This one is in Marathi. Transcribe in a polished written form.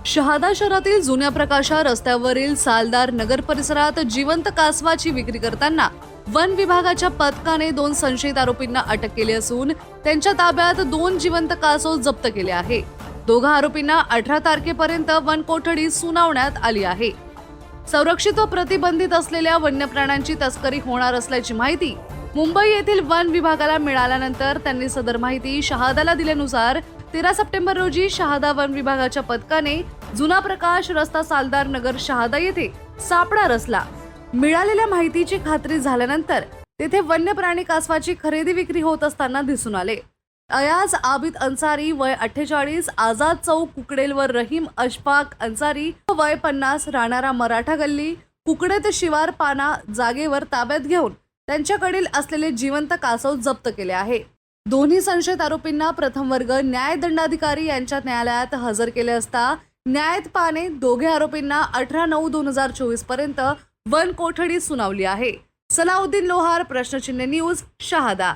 शहादा शहरातील जुन्या प्रकाशा रस्त्यावरील सालदार नगर परिसरात जिवंत कासवाची विक्री करताना वन विभागाच्या पथकाने 2 संशयित आरोपींना अटक केली असून त्यांच्या ताब्यात 2 जिवंत कासव जप्त केले आहे। दोघा आरोपींना 18 तारखेपर्यंत वन कोठडी सुनावण्यात आली आहे। संरक्षित व प्रतिबंधित असलेल्या वन्य प्राण्यांची तस्करी होणार असल्याची माहिती मुंबई येथील वन विभागाला मिळाल्यानंतर त्यांनी सदर माहिती शहादाला दिल्यानुसार 13 सप्टेंबर रोजी शहादा वन विभागाच्या पथकाने जुना प्रकाश रस्ता सालदार नगर शहादा येथे सापळा रचला। मिळालेल्या माहितीची खात्री झाल्यानंतर तेथे वन्य प्राणी कासवाची खरेदी विक्री होत असताना दिसून आले। अयाज आबिद अन्सारी वय 48, आझाद चौक कुकडेलवर रहीम अशफाक अन्सारी वय 50 राहणारा मराठा गल्ली कुकडेत शिवार पाना जागेवर ताब्यात घेऊन त्यांच्याकडील असलेले जिवंत कासव जप्त केले आहे। दोन्ही संशयित आरोपींना प्रथम वर्ग न्यायदंडाधिकारी यांच्या न्यायालयात हजर केले असता न्यायाधीशाने दोघे आरोपींना 18/9/2024 पर्यंत वन कोठडी सुनावली आहे। सलाउद्दीन लोहार, प्रश्नचिन्ह न्यूज, शहादा।